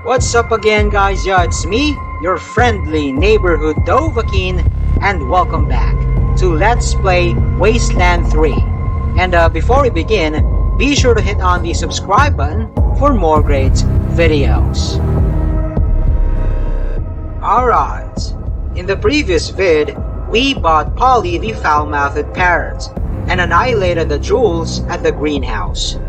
What's up again, guys? Yeah, it's me, your friendly neighborhood Dovahkiin, and welcome back to Let's Play Wasteland 3. And before we begin, be sure to hit on the subscribe button for more great videos. Alright, in the previous vid, we bought Polly the foul-mouthed parrot and annihilated the jewels at the greenhouse.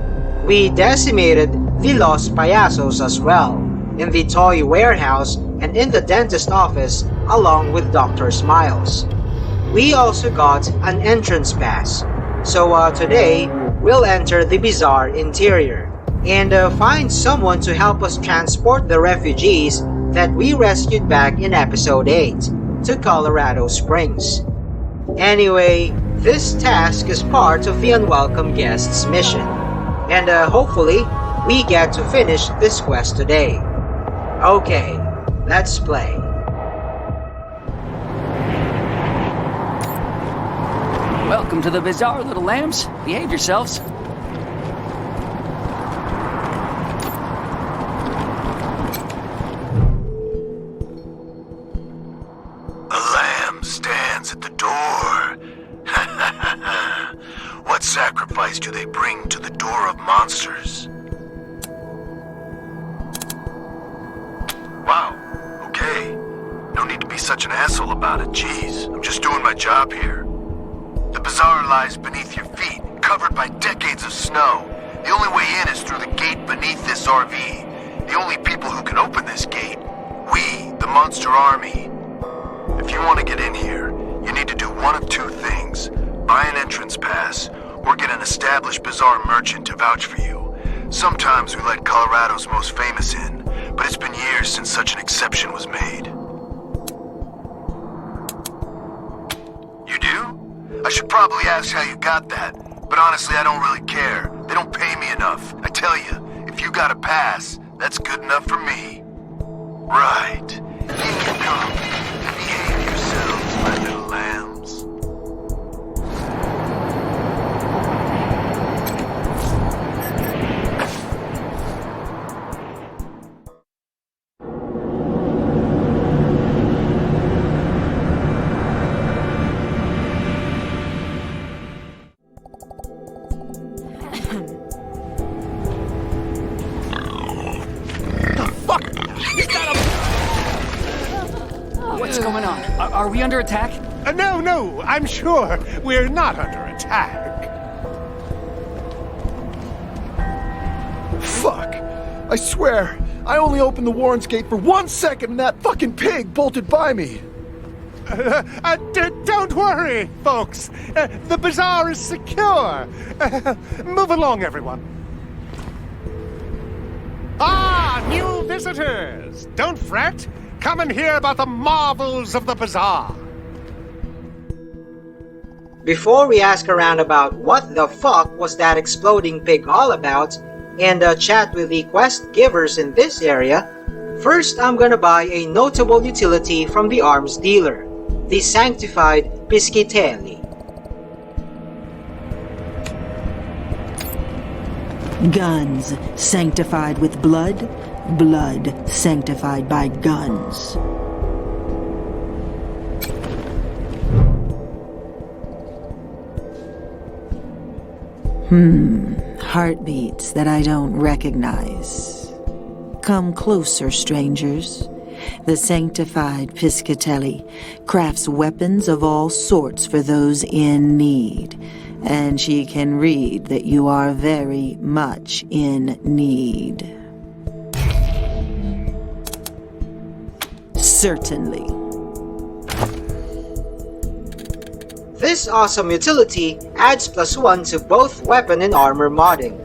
We decimated the Los Payasos as well, in the toy warehouse and in the dentist office along with Dr. Smiles. We also got an entrance pass, so today we'll enter the bizarre interior and find someone to help us transport the refugees that we rescued back in episode 8 to Colorado Springs. Anyway, this task is part of the Unwelcome Guests mission, and hopefully we get to finish this quest today. Okay, let's play. Welcome to the bazaar, little lambs. Behave yourselves. A lamb stands at the door. What sacrifice do they bring to the door of monsters? Wow, okay. No need to be such an asshole about it, jeez. I'm just doing my job here. The bazaar lies beneath your feet, covered by decades of snow. The only way in is through the gate beneath this RV. The only people who can open this gate, we, the Monster Army. If you want to get in here, you need to do one of two things. Buy an entrance pass, or get an established bazaar merchant to vouch for you. Sometimes we let Colorado's most famous in, but it's been years since such an exception was made. You do? I should probably ask how you got that, but honestly I don't really care. They don't pay me enough. I tell you, if you got a pass, that's good enough for me. Right. You can come. Behave yourselves, my little lambs. What's going on? Are we under attack? No, I'm sure we're not under attack. Fuck! I swear, I only opened the Warren's gate for 1 second and that fucking pig bolted by me. Don't worry, folks. The bazaar is secure. Move along, everyone. Ah, new visitors. Don't fret. Come and hear about the marvels of the bazaar. Before we ask around about what the fuck was that exploding pig all about, and chat with the quest givers in this area, first I'm gonna buy a notable utility from the arms dealer, the Sanctified Piscitelli. Guns sanctified with blood, blood sanctified by guns. Heartbeats that I don't recognize. Come closer, strangers. The Sanctified Piscitelli crafts weapons of all sorts for those in need, and she can read that you are very much in need. Certainly. This awesome utility adds +1 to both weapon and armor modding.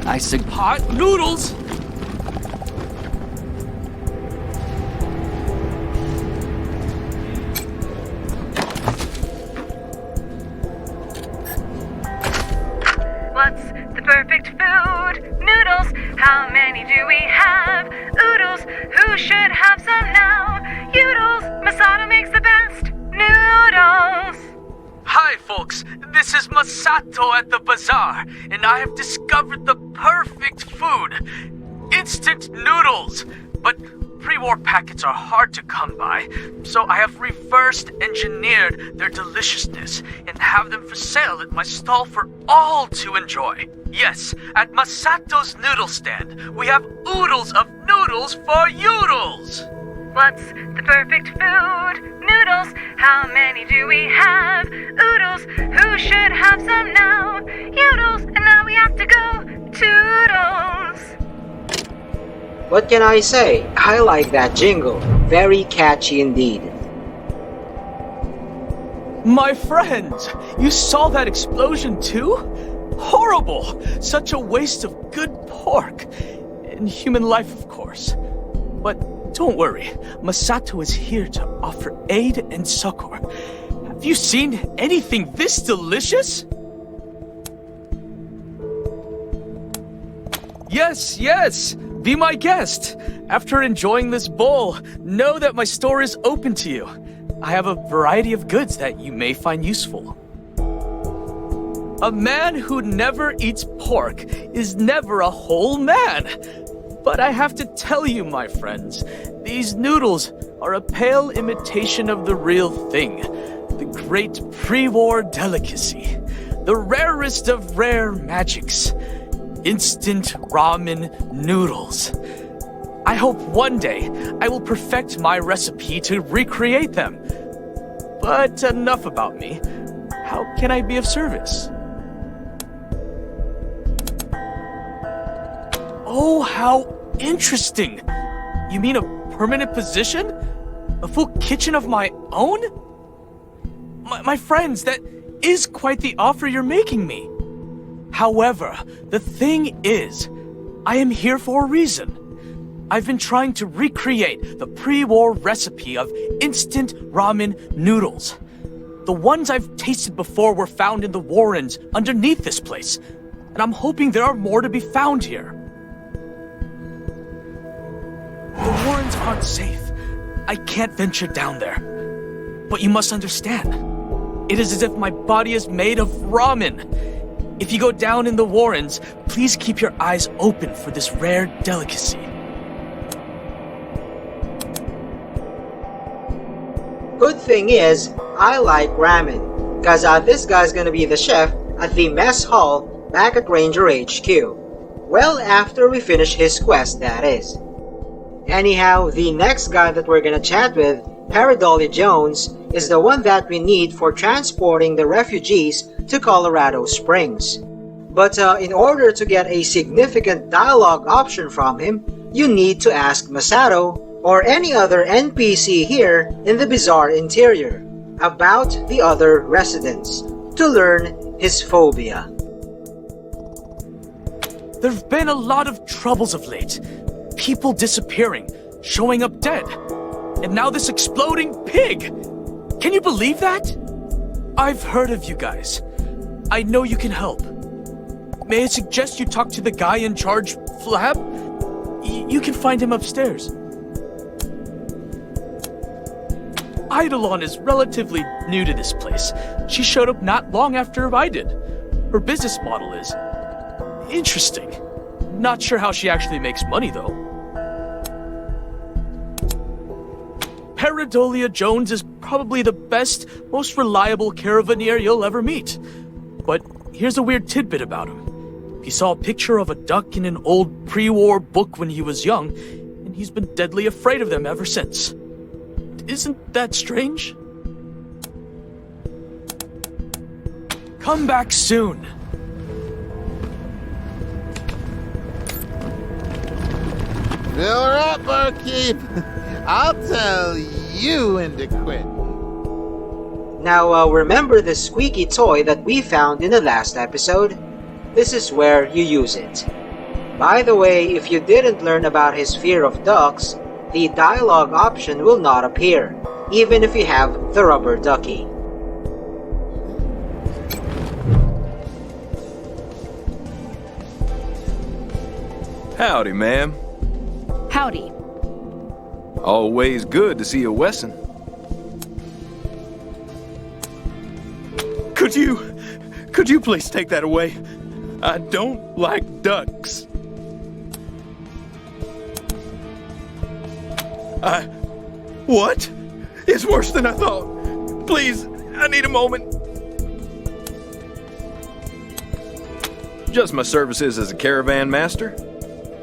Nice and hot noodles! What's the perfect food? Noodles. How many do we have? Oodles. Who should have some now? Oodles. Masada makes the best. Noodles. Hi, folks. Masato at the bazaar, and I have discovered the perfect food. Instant noodles. But pre-war packets are hard to come by, so I have reversed engineered their deliciousness and have them for sale at my stall for all to enjoy. Yes, at Masato's noodle stand, we have oodles of noodles for yoodles. What's the perfect food? Noodles. How many do we have? Oodles. Who should have some now? Yoodles. And now we have to go toodles. What can I say? I like that jingle. Very catchy indeed. My friends, you saw that explosion too? Horrible! Such a waste of good pork. And human life, of course. But don't worry, Masato is here to offer aid and succor. Have you seen anything this delicious? Yes, be my guest. After enjoying this bowl, know that my store is open to you. I have a variety of goods that you may find useful. A man who never eats pork is never a whole man. But I have to tell you, my friends, these noodles are a pale imitation of the real thing. The great pre-war delicacy. The rarest of rare magics. Instant ramen noodles. I hope one day I will perfect my recipe to recreate them. But enough about me. How can I be of service? Oh, how interesting! You mean a permanent position? A full kitchen of my own? My friends, that is quite the offer you're making me. However, the thing is, I am here for a reason. I've been trying to recreate the pre-war recipe of instant ramen noodles. The ones I've tasted before were found in the warrens underneath this place, and I'm hoping there are more to be found here. The warrens aren't safe. I can't venture down there. But you must understand, it is as if my body is made of ramen. If you go down in the warrens, please keep your eyes open for this rare delicacy. Good thing is, I like ramen, cause this guy's gonna be the chef at the mess hall back at Ranger HQ. Well, after we finish his quest, that is. Anyhow, the next guy that we're gonna chat with, Pareidolia Jones, is the one that we need for transporting the refugees to Colorado Springs. But in order to get a significant dialogue option from him, you need to ask Masato or any other NPC here in the bizarre interior about the other residents to learn his phobia. There've been a lot of troubles of late. People disappearing, showing up dead. And now this exploding pig! Can you believe that? I've heard of you guys. I know you can help. May I suggest you talk to the guy in charge, Flab? You can find him upstairs. Eidolon is relatively new to this place. She showed up not long after I did. Her business model is interesting. Not sure how she actually makes money, though. Pareidolia Jones is probably the best, most reliable caravaneer you'll ever meet. But here's a weird tidbit about him. He saw a picture of a duck in an old pre-war book when he was young, and he's been deadly afraid of them ever since. Isn't that strange? Come back soon. Fill her up, barkeep. I'll tell you when to quit. Now remember the squeaky toy that we found in the last episode? This is where you use it. By the way, if you didn't learn about his fear of ducks, the dialogue option will not appear, even if you have the rubber ducky. Howdy, ma'am. Howdy. Always good to see a Wesson. Could you please take that away? I don't like ducks. What? It's worse than I thought. Please, I need a moment. Just my services as a caravan master.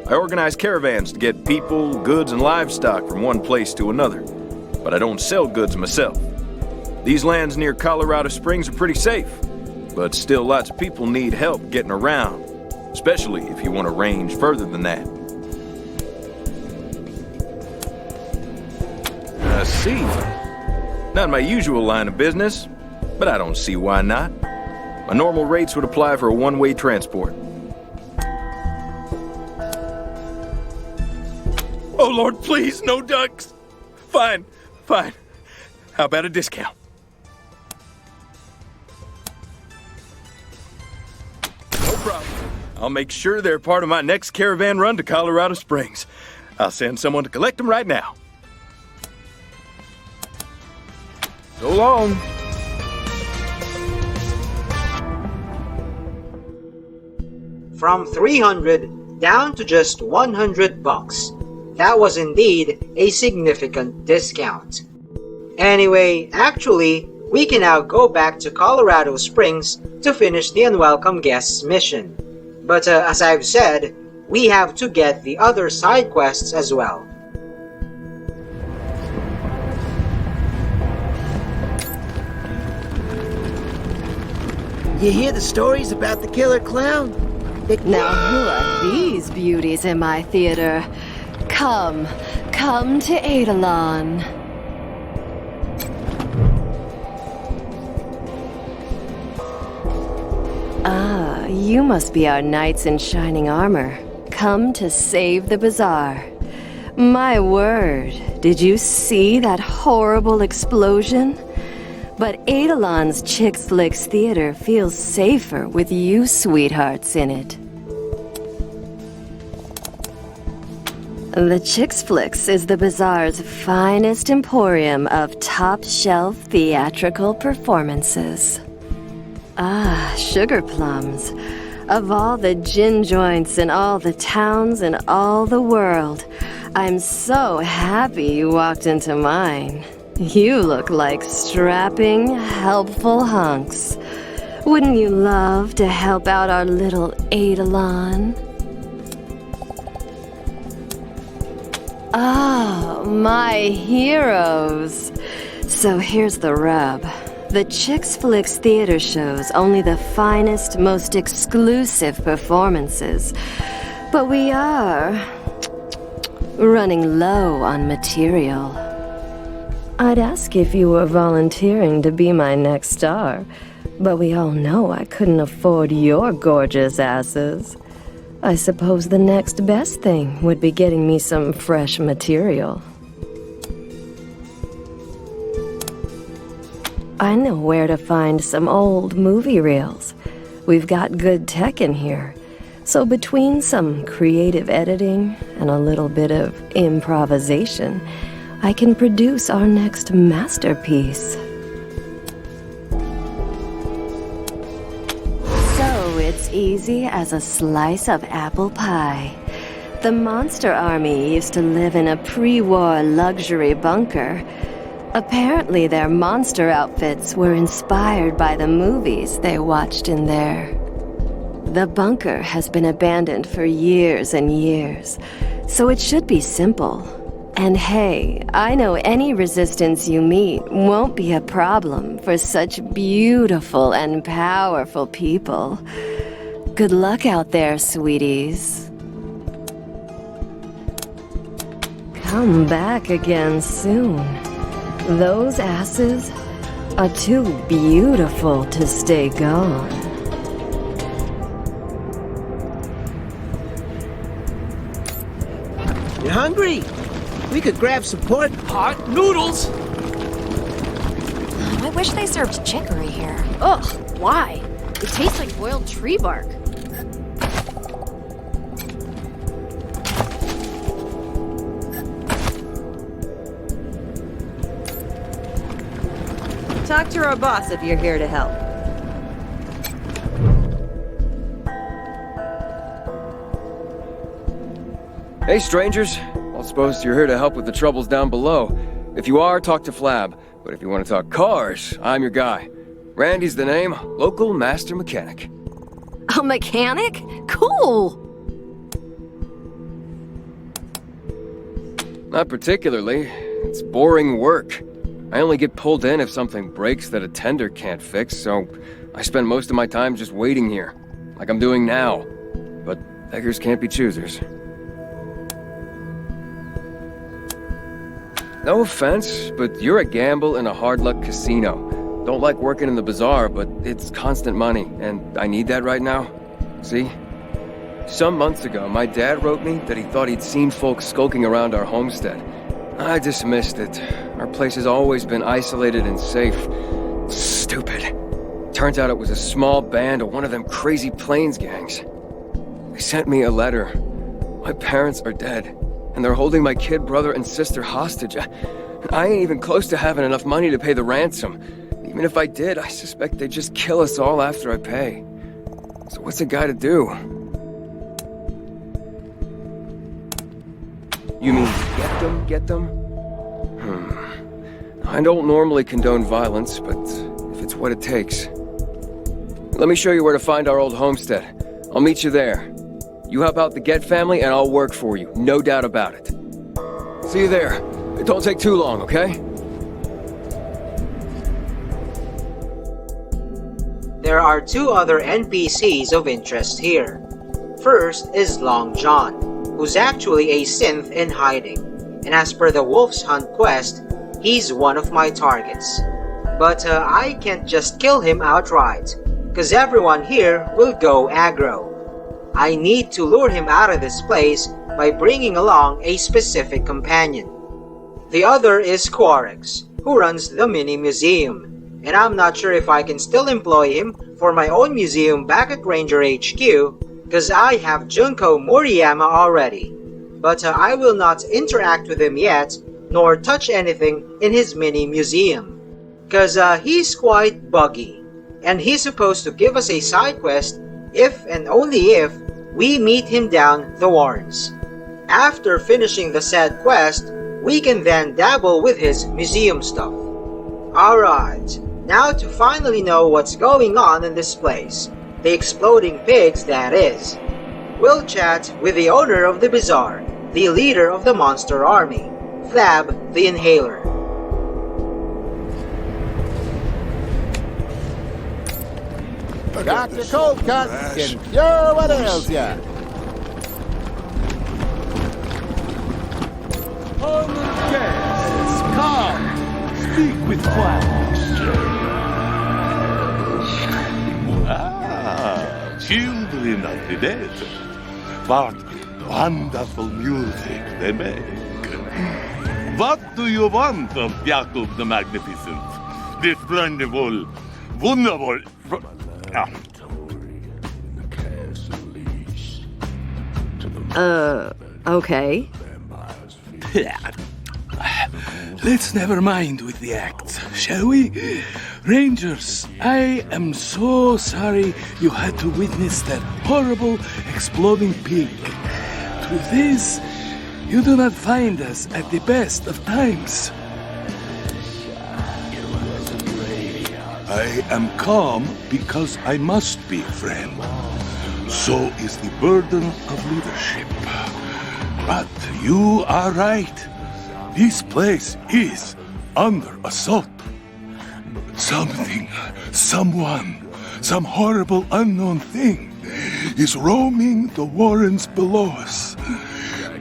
I organize caravans to get people, goods, and livestock from one place to another. But I don't sell goods myself. These lands near Colorado Springs are pretty safe, but still lots of people need help getting around, especially if you want to range further than that. I see. Not my usual line of business, but I don't see why not. My normal rates would apply for a one-way transport. Oh Lord, please, no ducks. Fine. How about a discount? No problem. I'll make sure they're part of my next caravan run to Colorado Springs. I'll send someone to collect them right now. So long. From 300 down to just $100. That was indeed a significant discount. Anyway, actually, we can now go back to Colorado Springs to finish the Unwelcome Guests mission. But as I've said, we have to get the other side quests as well. You hear the stories about the killer clown? Now who are these beauties in my theater? Come to Eidolon. Ah, you must be our knights in shining armor, come to save the bazaar. My word, did you see that horrible explosion? But Eidolon's Chick Flicks Theater feels safer with you sweethearts in it. The Chicks Flicks is the bazaar's finest emporium of top-shelf theatrical performances. Ah, sugar plums. Of all the gin joints in all the towns in all the world, I'm so happy you walked into mine. You look like strapping, helpful hunks. Wouldn't you love to help out our little Eidolon? Oh, my heroes. So here's the rub. The Chicks Flicks Theater shows only the finest, most exclusive performances. But we are running low on material. I'd ask if you were volunteering to be my next star, but we all know I couldn't afford your gorgeous asses. I suppose the next best thing would be getting me some fresh material. I know where to find some old movie reels. We've got good tech in here, so between some creative editing and a little bit of improvisation, I can produce our next masterpiece. So it's easy as a slice of apple pie. The Monster Army used to live in a pre-war luxury bunker. Apparently their monster outfits were inspired by the movies they watched in there. The bunker has been abandoned for years and years, so it should be simple. And hey, I know any resistance you meet won't be a problem for such beautiful and powerful people. Good luck out there, sweeties. Come back again soon. Those asses are too beautiful to stay gone. You hungry? We could grab some pork. Hot noodles! I wish they served chicory here. Ugh, why? It tastes like boiled tree bark. Talk to our boss if you're here to help. Hey, strangers. I suppose you're here to help with the troubles down below. If you are, talk to Flab. But if you want to talk cars, I'm your guy. Randy's the name, local master mechanic. A mechanic? Cool! Not particularly. It's boring work. I only get pulled in if something breaks that a tender can't fix, so I spend most of my time just waiting here, like I'm doing now. But beggars can't be choosers. No offense, but you're a gamble in a hard-luck casino. Don't like working in the bazaar, but it's constant money, and I need that right now. See? Some months ago, my dad wrote me that he thought he'd seen folks skulking around our homestead. I dismissed it. Our place has always been isolated and safe. Stupid. Turns out it was a small band of one of them crazy Plains gangs. They sent me a letter. My parents are dead, and they're holding my kid brother and sister hostage. I ain't even close to having enough money to pay the ransom. Even if I did, I suspect they'd just kill us all after I pay. So what's a guy to do? You mean get them? I don't normally condone violence, but if it's what it takes. Let me show you where to find our old homestead. I'll meet you there. You help out the Get family and I'll work for you, no doubt about it. See you there. It don't take too long, okay? There are two other NPCs of interest here. First is Long John, who's actually a synth in hiding, and as per the Wolf's Hunt quest, he's one of my targets. But I can't just kill him outright, cause everyone here will go aggro. I need to lure him out of this place by bringing along a specific companion. The other is Quarix, who runs the mini museum, and I'm not sure if I can still employ him for my own museum back at Ranger HQ, cause I have Junko Moriyama already. But I will not interact with him yet, nor touch anything in his mini museum, cause he's quite buggy, and he's supposed to give us a side quest if and only if we meet him down the Warrens. After finishing the said quest, we can then dabble with his museum stuff. Alright, now to finally know what's going on in this place, the exploding pigs that is. We'll chat with the owner of the bazaar, the leader of the monster army, Flab the Inhaler. Got your cold cut, can cure what ails ya. Honored guests, come, speak with Quarix. Children of the desert. What wonderful music they make. What do you want of Jakub the Magnificent? This wonderful, wonderful... Okay. Let's never mind with the acts, shall we? Rangers, I am so sorry you had to witness that horrible exploding pig. Through this, you do not find us at the best of times. I am calm because I must be, friend. So is the burden of leadership. But you are right. This place is under assault. Something, someone, some horrible unknown thing is roaming the Warrens below us.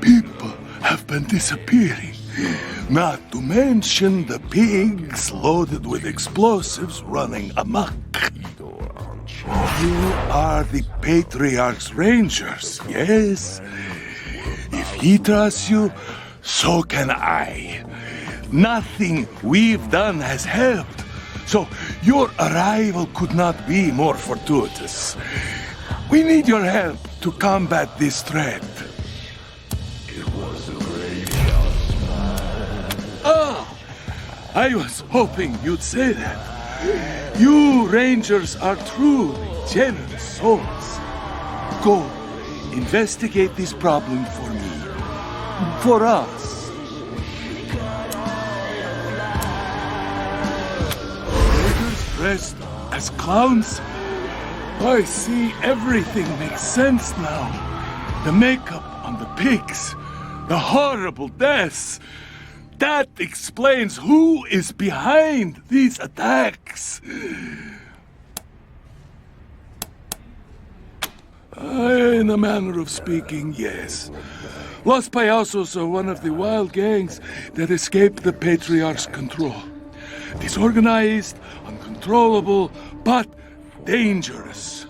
People have been disappearing, not to mention the pigs loaded with explosives running amok. You are the Patriarch's Rangers, yes? If he trusts you, so can I. Nothing we've done has helped, so your arrival could not be more fortuitous. We need your help to combat this threat. Oh, I was hoping you'd say that. You Rangers are truly generous souls. Go, investigate this problem for me. for us. Raiders dressed as clowns? I see everything makes sense now. The makeup on the pigs, the horrible deaths. That explains who is behind these attacks. In a manner of speaking, yes. Los Payasos are one of the wild gangs that escaped the Patriarch's control. Disorganized, uncontrollable, but dangerous.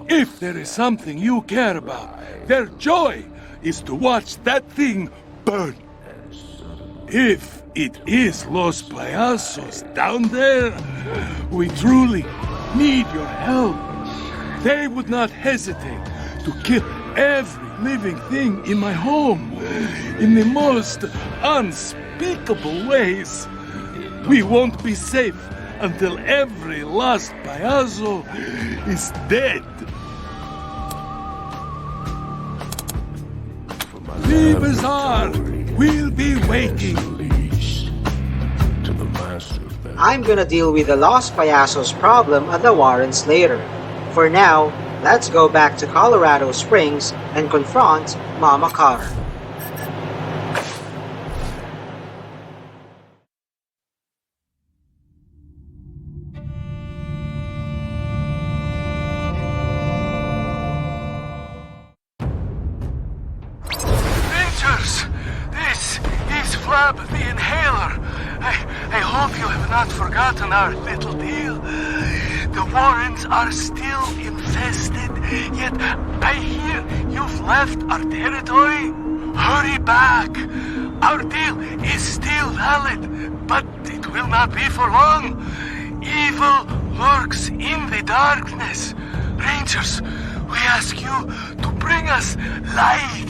If there is something you care about, their joy is to watch that thing burn. If it is Los Payasos down there, we truly need your help. They would not hesitate to kill every living thing in my home in the most unspeakable ways. We won't be safe until every last payaso is dead. The bazaar will be waiting. I'm gonna deal with the Los Payasos problem at the Warrens later. For now, let's go back to Colorado Springs and confront Mama Carter. Rangers, this is Flab the Inhaler. I hope you have not forgotten our little deal. The Warrens are still infested, yet I hear you've left our territory. Hurry back. Our deal is still valid, but it will not be for long. Evil lurks in the darkness. Rangers, we ask you to bring us light.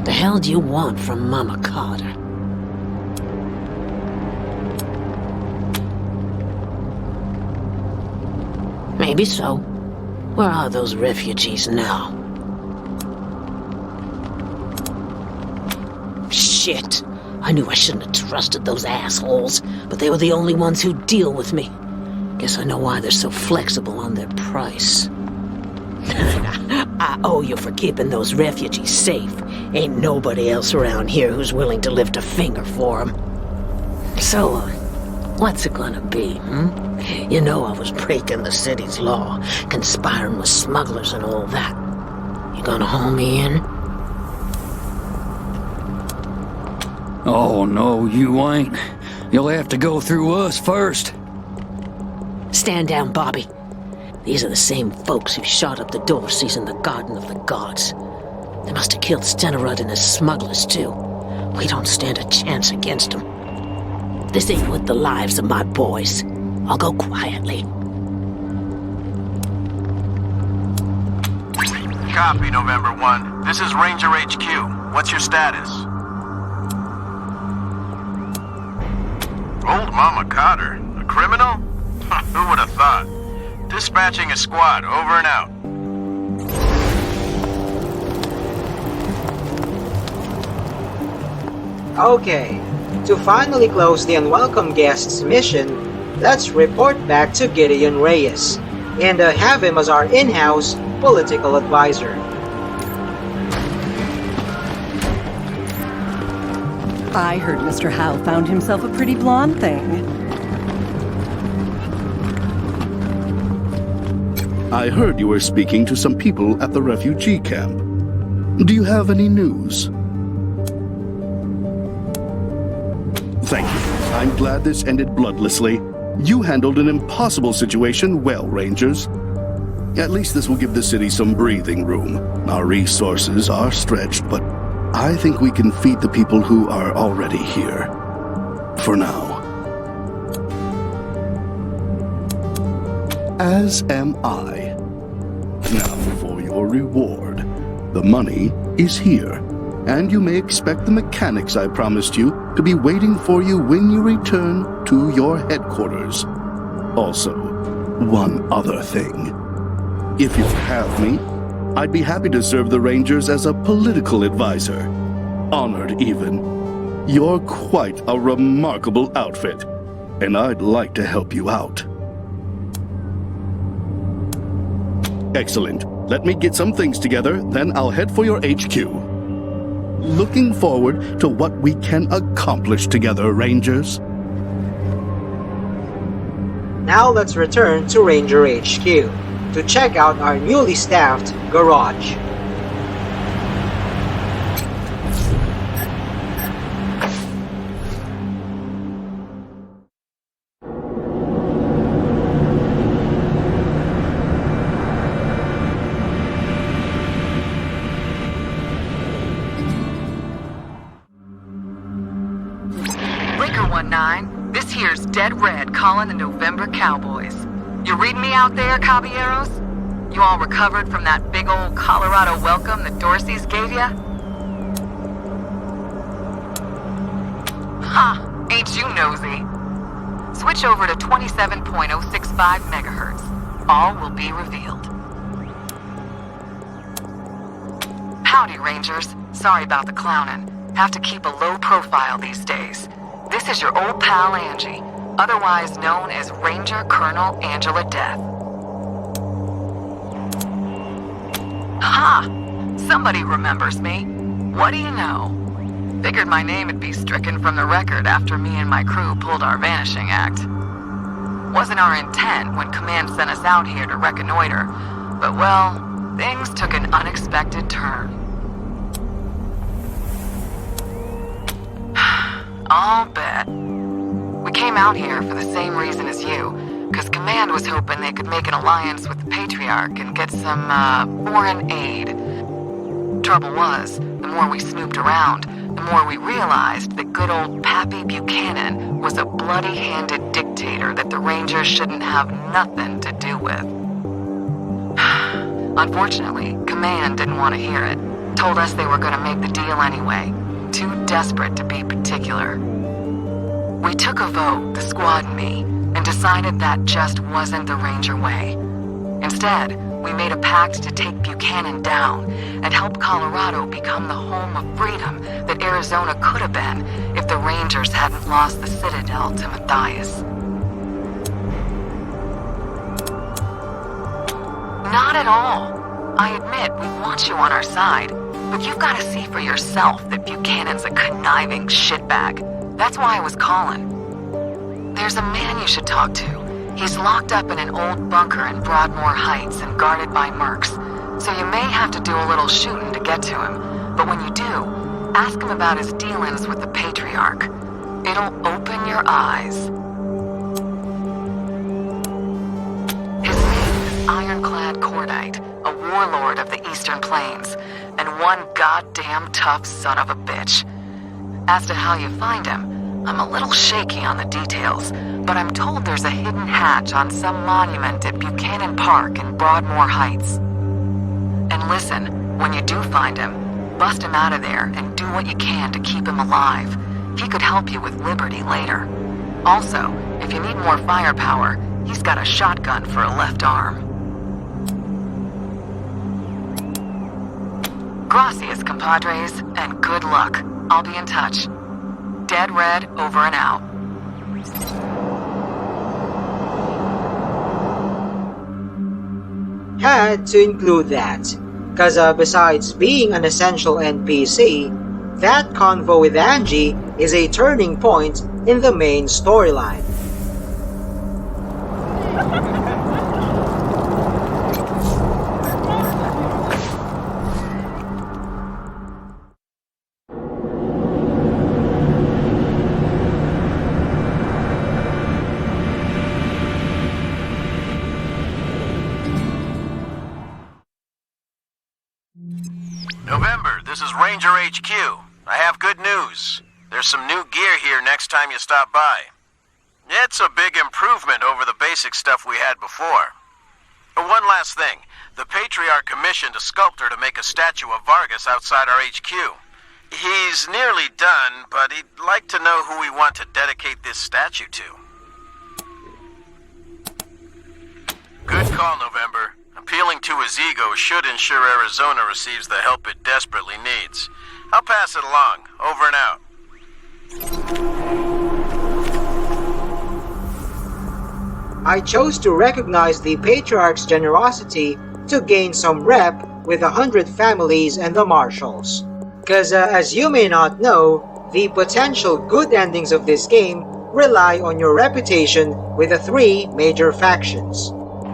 The hell do you want from Mama Carter? Maybe so. Where are those refugees now? Shit! I knew I shouldn't have trusted those assholes, but they were the only ones who'd deal with me. Guess I know why they're so flexible on their price. I owe you for keeping those refugees safe. Ain't nobody else around here who's willing to lift a finger for them. So, what's it gonna be, You know I was breaking the city's law, conspiring with smugglers and all that. You gonna haul me in? Oh, no, you ain't. You'll have to go through us first. Stand down, Bobby. These are the same folks who shot up the Dorsey's in the Garden of the Gods. They must have killed Stenerud and his smugglers, too. We don't stand a chance against them. This ain't worth the lives of my boys. I'll go quietly. Copy, November 1. This is Ranger HQ. What's your status? Old Mama Carter? A criminal? Who would have thought? Dispatching a squad, over and out. Okay, to finally close the unwelcome guest's mission, let's report back to Gideon Reyes and have him as our in-house political advisor. I heard Mr. Howe found himself a pretty blonde thing. I heard you were speaking to some people at the refugee camp. Do you have any news? Thank you. I'm glad this ended bloodlessly. You handled an impossible situation well, Rangers. At least this will give the city some breathing room. Our resources are stretched, but I think we can feed the people who are already here. For now. As am I. Now for your reward. The money is here, and you may expect the mechanics I promised you to be waiting for you when you return to your headquarters. Also, one other thing. If you'll have me, I'd be happy to serve the Rangers as a political advisor. Honored, even. You're quite a remarkable outfit, and I'd like to help you out. Excellent. Let me get some things together, then I'll head for your HQ. Looking forward to what we can accomplish together, Rangers. Now let's return to Ranger HQ to check out our newly staffed garage. Blinker 19, this here's Dead Red calling the November Cowboys. You reading me out there, caballeros? You all recovered from that big old Colorado welcome the Dorseys gave ya? Ha! Ain't you nosy? Switch over to 27.065 megahertz. All will be revealed. Howdy, Rangers. Sorry about the clowning. Have to keep a low profile these days. This is your old pal Angie, otherwise known as Ranger Colonel Angela Death. Ha! Somebody remembers me. What do you know? Figured my name would be stricken from the record after me and my crew pulled our vanishing act. Wasn't our intent when Command sent us out here to reconnoiter, but well, things took an unexpected turn. I'll bet. We came out here for the same reason as you, because Command was hoping they could make an alliance with the Patriarch and get some, foreign aid. Trouble was, the more we snooped around, the more we realized that good old Pappy Buchanan was a bloody-handed dictator that the Rangers shouldn't have nothing to do with. Unfortunately, Command didn't want to hear it. Told us they were going to make the deal anyway. Too desperate to be particular. We took a vote, the squad and me, and decided that just wasn't the Ranger way. Instead, we made a pact to take Buchanan down and help Colorado become the home of freedom that Arizona could have been if the Rangers hadn't lost the Citadel to Matthias. Not at all. I admit we want you on our side, but you've got to see for yourself that Buchanan's a conniving shitbag. That's why I was calling. There's a man you should talk to. He's locked up in an old bunker in Broadmoor Heights and guarded by mercs, so you may have to do a little shooting to get to him. But when you do, ask him about his dealings with the Patriarch. It'll open your eyes. His name is Ironclad Cordite, a warlord of the Eastern Plains, and one goddamn tough son of a bitch. As to how you find him, I'm a little shaky on the details, but I'm told there's a hidden hatch on some monument at Buchanan Park in Broadmoor Heights. And listen, when you do find him, bust him out of there and do what you can to keep him alive. He could help you with Liberty later. Also, if you need more firepower, he's got a shotgun for a left arm. Gracias, compadres, and good luck. I'll be in touch. Dead Red, over and out. Had to include that, cause besides being an essential NPC, that convo with Angie is a turning point in the main storyline. this is Ranger HQ. I have good news. There's some new gear here next time you stop by. It's a big improvement over the basic stuff we had before. One last thing. The Patriarch commissioned a sculptor to make a statue of Vargas outside our HQ. He's nearly done, but he'd like to know who we want to dedicate this statue to. Good call, November. Appealing to his ego should ensure Arizona receives the help it desperately needs. I'll pass it along. Over and out. I chose to recognize the Patriarch's generosity to gain some rep with 100 families and the Marshals. Cause as you may not know, the potential good endings of this game rely on your reputation with the 3 major factions.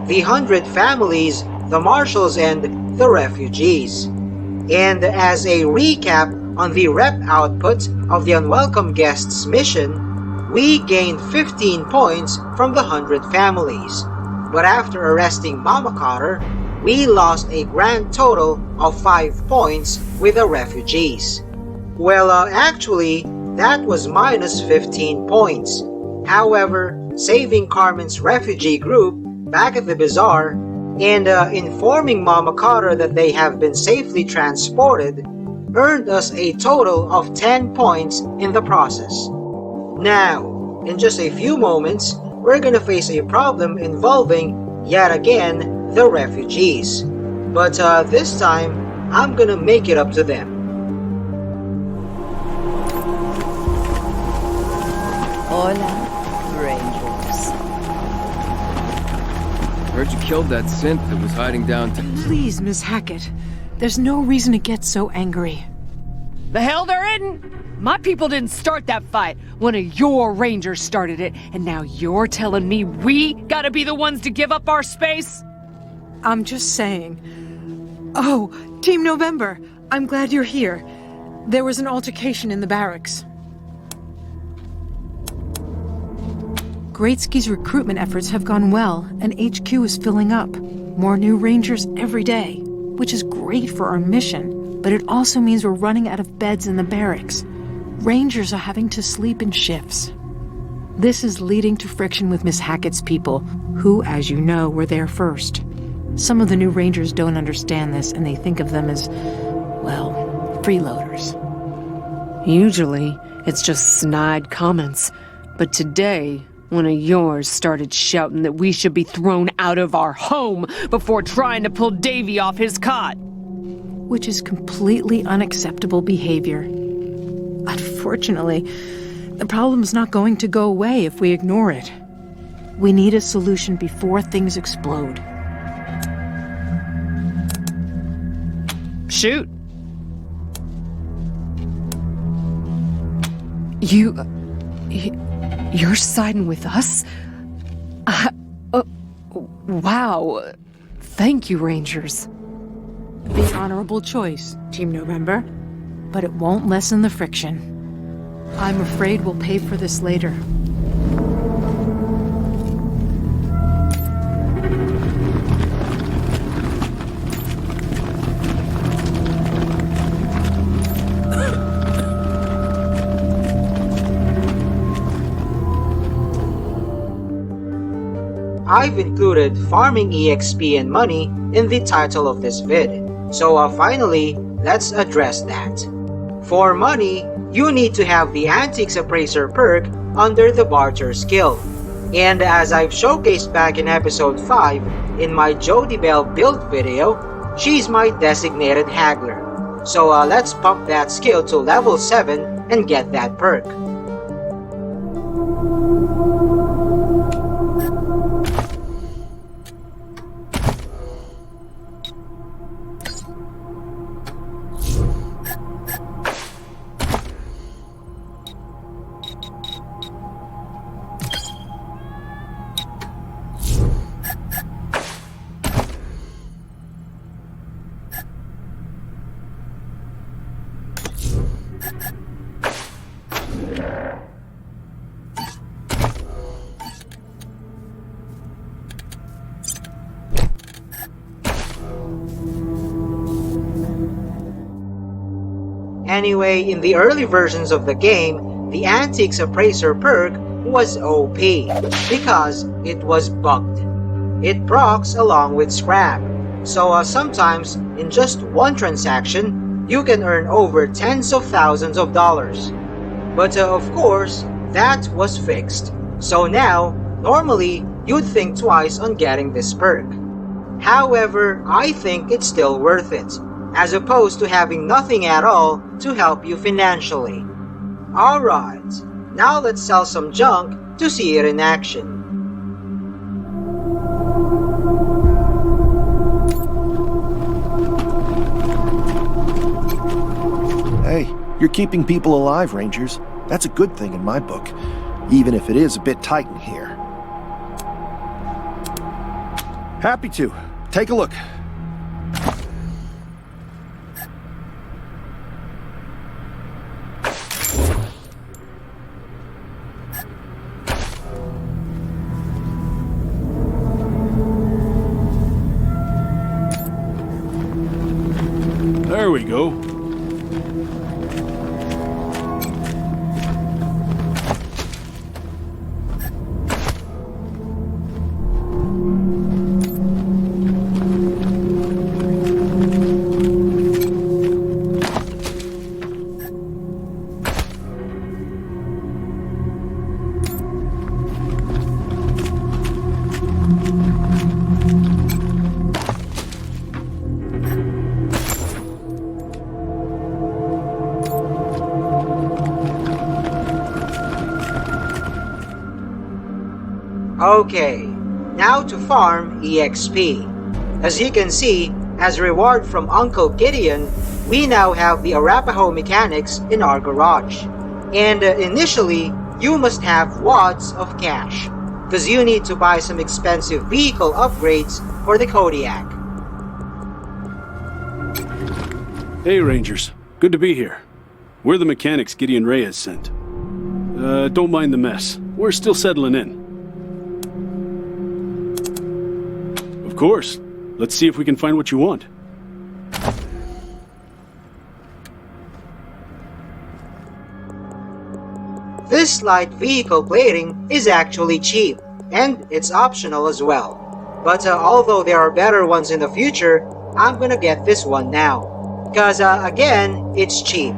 The 100 families, the Marshals, and the Refugees. And as a recap on the rep output of the Unwelcome Guests mission, we gained 15 points from the 100 families. But after arresting Mama Cotter, we lost a grand total of 5 points with the Refugees. Well, actually, that was minus 15 points. However, saving Carmen's refugee group back at the bazaar and informing Mama Cotter that they have been safely transported earned us a total of 10 points in the process. Now, in just a few moments, we're gonna face a problem involving, yet again, the Refugees. But this time, I'm gonna make it up to them. Hola, Rangers. Heard you killed that synth that was hiding down to... Please, Miss Hackett. There's no reason to get so angry. The hell there isn't! My people didn't start that fight. One of your rangers started it, and now you're telling me we gotta be the ones to give up our space? I'm just saying. Oh, Team November, I'm glad you're here. There was an altercation in the barracks. Greatsky's recruitment efforts have gone well, and HQ is filling up. More new rangers every day, which is great for our mission, but it also means we're running out of beds in the barracks. Rangers are having to sleep in shifts. This is leading to friction with Miss Hackett's people, who, as you know, were there first. Some of the new rangers don't understand this, and they think of them as, well, freeloaders. Usually, it's just snide comments, but today, one of yours started shouting that we should be thrown out of our home before trying to pull Davy off his cot. Which is completely unacceptable behavior. Unfortunately, the problem's not going to go away if we ignore it. We need a solution before things explode. Shoot. You're siding with us? Wow. Thank you, Rangers. The honorable choice, Team November. But it won't lessen the friction. I'm afraid we'll pay for this later. I've included farming EXP and money in the title of this vid, so finally, let's address that. For money, you need to have the Antiques Appraiser perk under the Barter skill. And as I've showcased back in episode 5, in my Jody Bell build video, she's my designated haggler. So let's pump that skill to level 7 and get that perk. Anyway, in the early versions of the game, the Antiques Appraiser perk was OP because it was bugged. It procs along with scrap, so sometimes in just one transaction, you can earn over tens of thousands of dollars. But of course, that was fixed. So now, normally, you'd think twice on getting this perk. However, I think it's still worth it, as opposed to having nothing at all to help you financially. Alright, now let's sell some junk to see it in action. Hey, you're keeping people alive, Rangers. That's a good thing in my book, even if it is a bit tight in here. Happy to. Take a look. There we go. Okay, now to farm EXP. As you can see, as reward from Uncle Gideon, we now have the Arapaho mechanics in our garage. And initially, you must have wads of cash, because you need to buy some expensive vehicle upgrades for the Kodiak. Hey Rangers, good to be here. We're the mechanics Gideon Reyes sent. Don't mind the mess. We're still settling in. Of course. Let's see if we can find what you want. This light vehicle plating is actually cheap, and it's optional as well. But although there are better ones in the future, I'm gonna get this one now. Because again, it's cheap,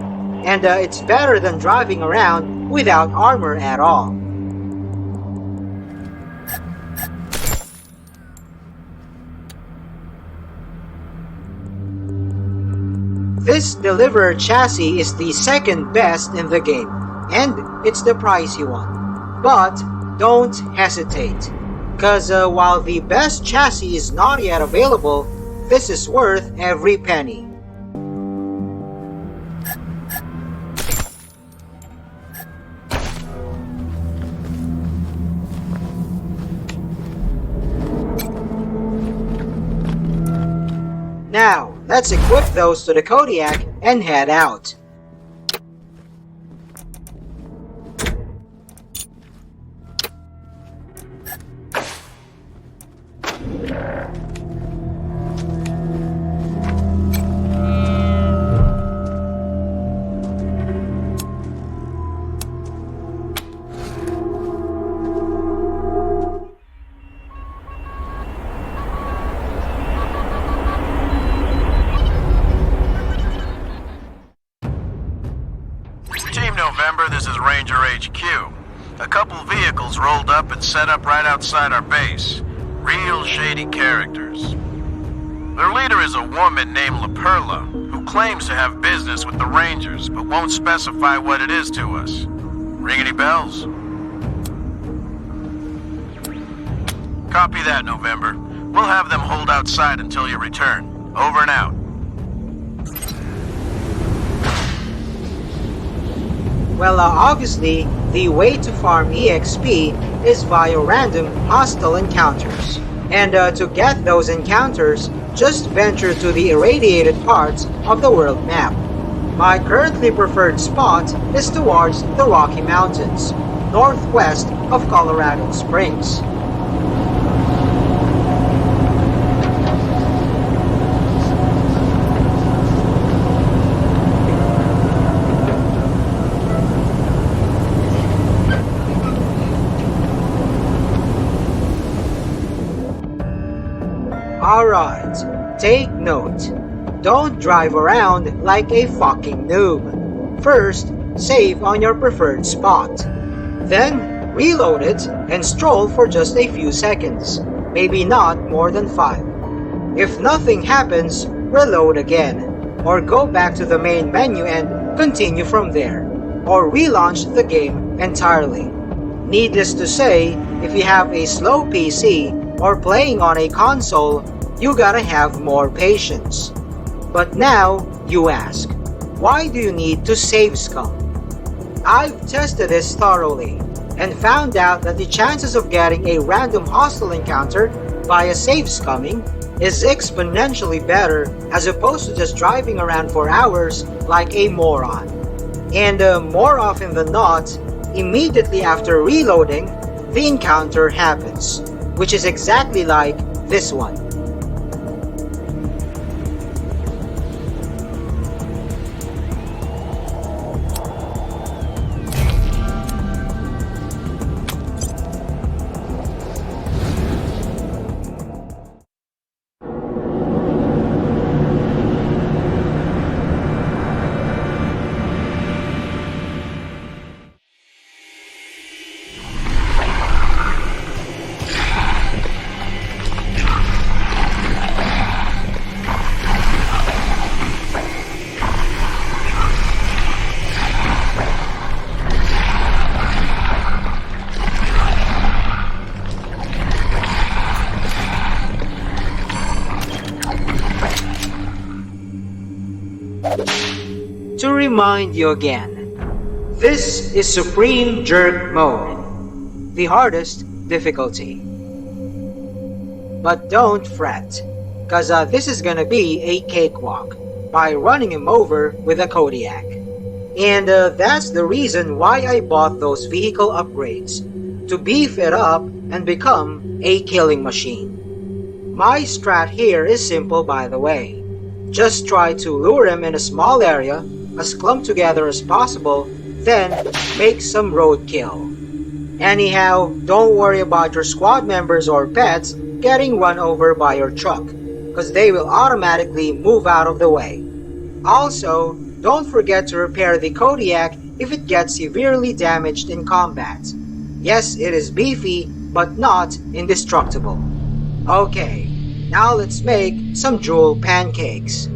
and it's better than driving around without armor at all. This Deliverer chassis is the second best in the game, and it's the pricey one. But don't hesitate, cause while the best chassis is not yet available, this is worth every penny. Now, let's equip those to the Kodiak and head out. This is Ranger HQ. A couple vehicles rolled up and set up right outside our base. Real shady characters. Their leader is a woman named La Perla, who claims to have business with the Rangers, but won't specify what it is to us. Ring any bells? Copy that, November. We'll have them hold outside until you return. Over and out. Well, obviously, the way to farm EXP is via random hostile encounters. And to get those encounters, just venture to the irradiated parts of the world map. My currently preferred spot is towards the Rocky Mountains, northwest of Colorado Springs. Alright, take note. Don't drive around like a fucking noob. First, save on your preferred spot. Then, reload it and stroll for just a few seconds, maybe not more than 5. If nothing happens, reload again, or go back to the main menu and continue from there, or relaunch the game entirely. Needless to say, if you have a slow PC or playing on a console, you gotta have more patience. But now, you ask, why do you need to save scum? I've tested this thoroughly, and found out that the chances of getting a random hostile encounter via save scumming is exponentially better as opposed to just driving around for hours like a moron. And more often than not, immediately after reloading, the encounter happens, which is exactly like this one. To remind you again, this is Supreme Jerk Mode, the hardest difficulty. But don't fret, cause this is gonna be a cakewalk by running him over with a Kodiak. And that's the reason why I bought those vehicle upgrades, to beef it up and become a killing machine. My strat here is simple, by the way. Just try to lure him in a small area, as clumped together as possible, then make some roadkill. Anyhow, don't worry about your squad members or pets getting run over by your truck, cause they will automatically move out of the way. Also, don't forget to repair the Kodiak if it gets severely damaged in combat. Yes, it is beefy, but not indestructible. Okay, now let's make some jewel pancakes.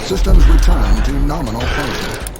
Systems return to nominal closure.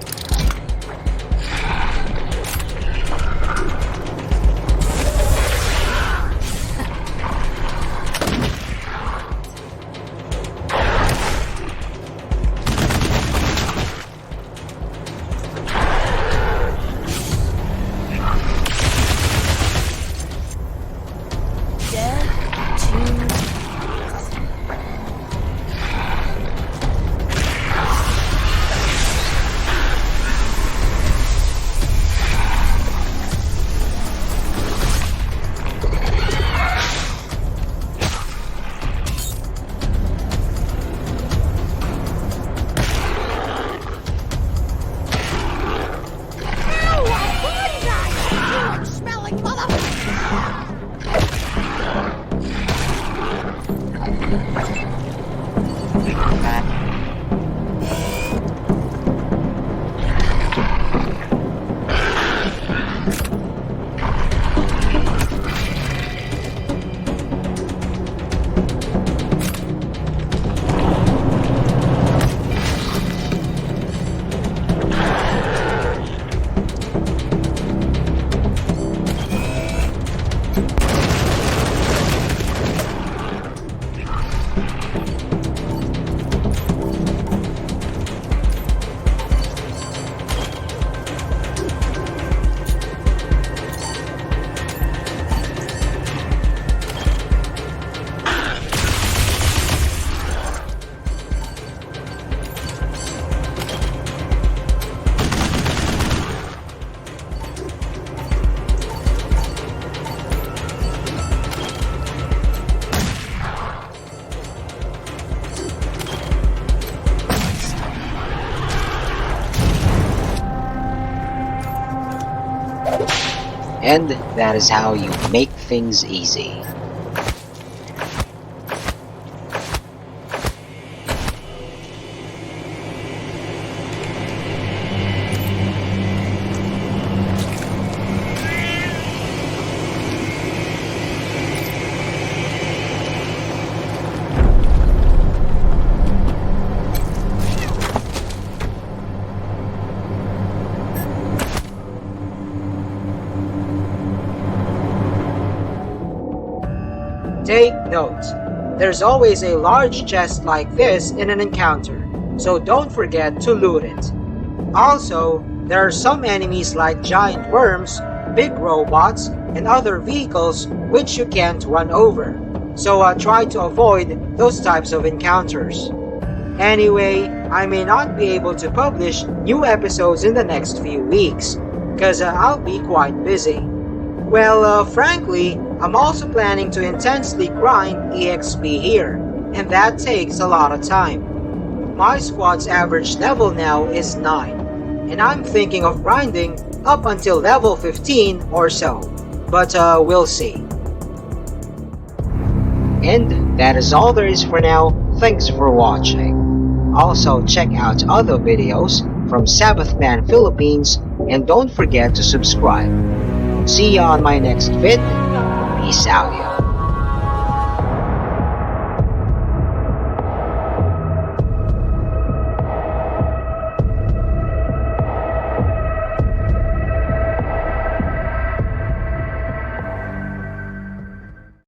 And that is how you make things easy. Take note, there's always a large chest like this in an encounter, so don't forget to loot it. Also, there are some enemies like giant worms, big robots, and other vehicles which you can't run over, so try to avoid those types of encounters. Anyway, I may not be able to publish new episodes in the next few weeks, cause I'll be quite busy. Well, frankly, I'm also planning to intensely grind EXP here, and that takes a lot of time. My squad's average level now is 9, and I'm thinking of grinding up until level 15 or so, but we'll see. And that is all there is for now. Thanks for watching. Also check out other videos from Sabbathman Philippines, and don't forget to subscribe. See you on my next vid. Peace out, y'all.